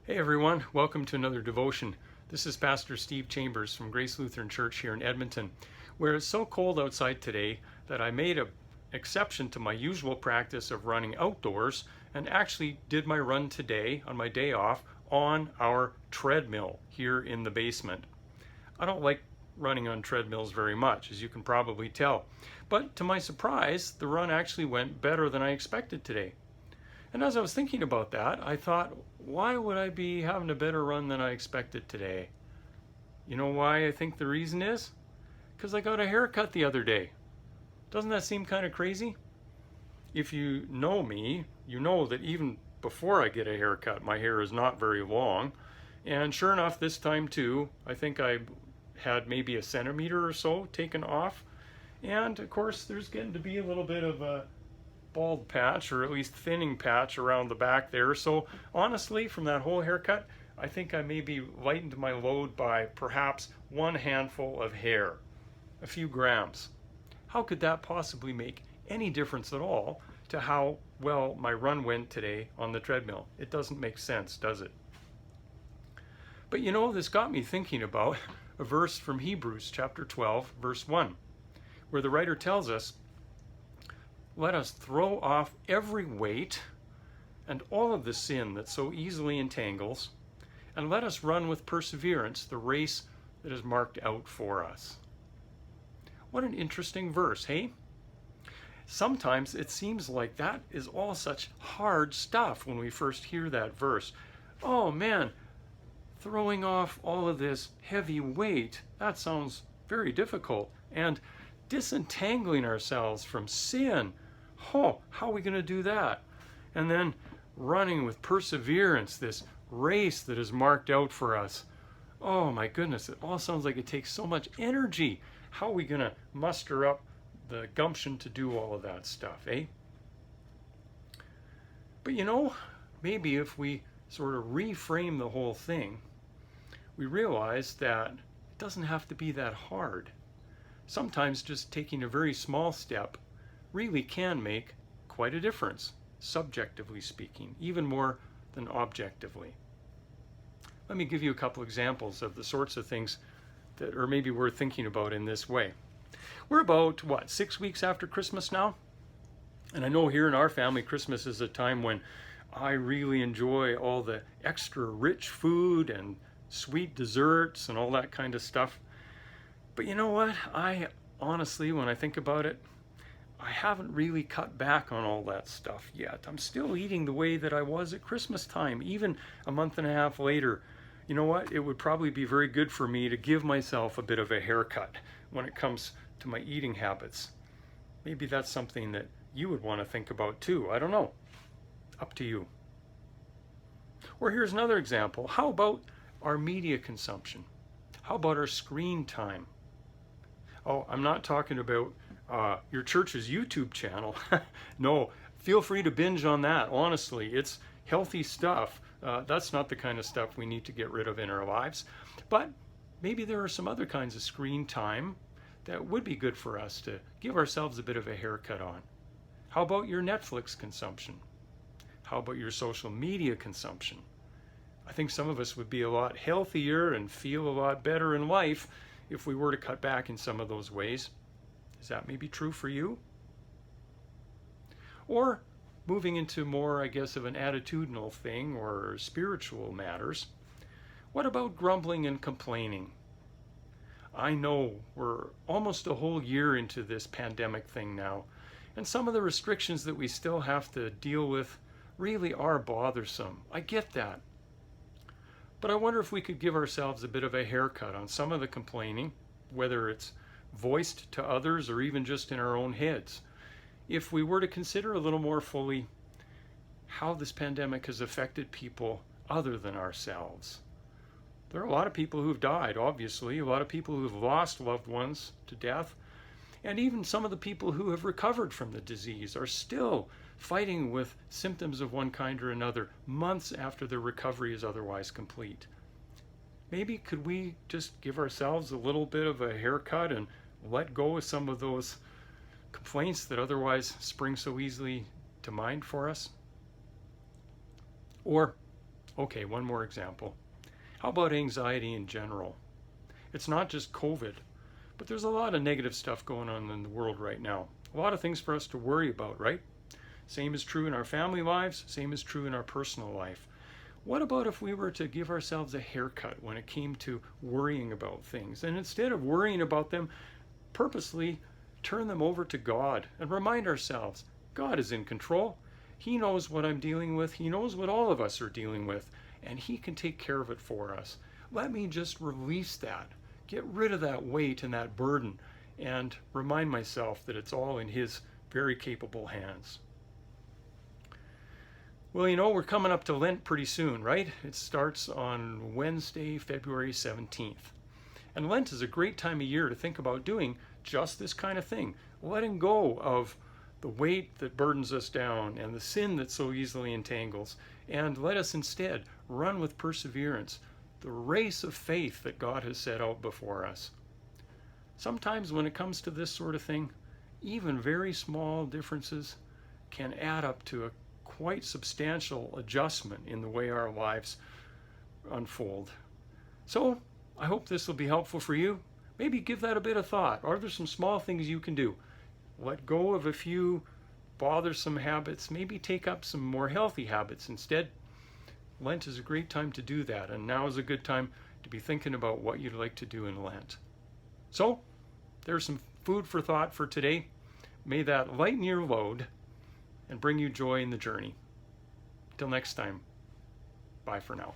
Hey everyone, welcome to another devotion. This is Pastor Steve Chambers from Grace Lutheran Church here in Edmonton, where it's so cold outside today that I made an exception to my usual practice of running outdoors and actually did my run today on my day off on our treadmill here in the basement. I don't like running on treadmills very much, as you can probably tell, but to my surprise, the run actually went better than I expected today. And as I was thinking about that, I thought, why would I be having a better run than I expected today? You know why I think the reason is? Because I got a haircut the other day. Doesn't that seem kind of crazy? If you know me, you know that even before I get a haircut, my hair is not very long. And sure enough, this time too, I think I had maybe a centimeter or so taken off. And of course, there's getting to be a little bit of a bald patch, or at least thinning patch around the back there. So honestly, from that whole haircut, I think I maybe lightened my load by perhaps one handful of hair, a few grams. How could that possibly make any difference at all to how well my run went today on the treadmill? It doesn't make sense, does it? But you know, this got me thinking about a verse from Hebrews chapter 12, verse 1, where the writer tells us, "Let us throw off every weight and all of the sin that so easily entangles, and let us run with perseverance the race that is marked out for us." What an interesting verse, hey? Sometimes it seems like that is all such hard stuff when we first hear that verse. Oh man, throwing off all of this heavy weight, that sounds very difficult. And disentangling ourselves from sin, oh, how are we going to do that? And then running with perseverance this race that is marked out for us. Oh my goodness, it all sounds like it takes so much energy. How are we going to muster up the gumption to do all of that stuff, eh? But you know, maybe if we sort of reframe the whole thing, we realize that it doesn't have to be that hard. Sometimes just taking a very small step really can make quite a difference, subjectively speaking, even more than objectively. Let me give you a couple examples of the sorts of things that are maybe worth thinking about in this way. We're about, 6 weeks after Christmas now? And I know here in our family, Christmas is a time when I really enjoy all the extra rich food and sweet desserts and all that kind of stuff. But you know what? I honestly, when I think about it, I haven't really cut back on all that stuff yet. I'm still eating the way that I was at Christmas time, even a month and a half later. You know what? It would probably be very good for me to give myself a bit of a haircut when it comes to my eating habits. Maybe that's something that you would want to think about too. I don't know. Up to you. Or here's another example. How about our media consumption? How about our screen time? Oh, I'm not talking about your church's YouTube channel. No, feel free to binge on that. Honestly, it's healthy stuff. That's not the kind of stuff we need to get rid of in our lives. But maybe there are some other kinds of screen time that would be good for us to give ourselves a bit of a haircut on. How about your Netflix consumption? How about your social media consumption? I think some of us would be a lot healthier and feel a lot better in life if we were to cut back in some of those ways. Is that maybe true for you? Or moving into more, I guess, of an attitudinal thing or spiritual matters, what about grumbling and complaining? I know we're almost a whole year into this pandemic thing now, and some of the restrictions that we still have to deal with really are bothersome. I get that. But I wonder if we could give ourselves a bit of a haircut on some of the complaining, whether it's voiced to others or even just in our own heads, if we were to consider a little more fully how this pandemic has affected people other than ourselves. There are a lot of people who've died, obviously, a lot of people who've lost loved ones to death, and even some of the people who have recovered from the disease are still fighting with symptoms of one kind or another months after their recovery is otherwise complete. Maybe could we just give ourselves a little bit of a haircut and let go of some of those complaints that otherwise spring so easily to mind for us? Or Okay, one more example. How about anxiety in general? It's not just COVID, but there's a lot of negative stuff going on in the world right now. A lot of things for us to worry about, right? Same is true in our family lives, same is true in our personal life. What about if we were to give ourselves a haircut when it came to worrying about things, and instead of worrying about them, purposely turn them over to God and remind ourselves, God is in control. He knows what I'm dealing with. He knows what all of us are dealing with, and He can take care of it for us. Let me just release that, get rid of that weight and that burden, and remind myself that it's all in His very capable hands. Well, you know, we're coming up to Lent pretty soon, right? It starts on Wednesday, February 17th. And Lent is a great time of year to think about doing just this kind of thing, letting go of the weight that burdens us down and the sin that so easily entangles, and let us instead run with perseverance the race of faith that God has set out before us. Sometimes when it comes to this sort of thing, even very small differences can add up to a quite substantial adjustment in the way our lives unfold. So I hope this will be helpful for you. Maybe give that a bit of thought. Are there some small things you can do? Let go of a few bothersome habits. Maybe take up some more healthy habits instead. Lent is a great time to do that, and now is a good time to be thinking about what you'd like to do in Lent. So there's some food for thought for today. May that lighten your load and bring you joy in the journey. Till next time, bye for now.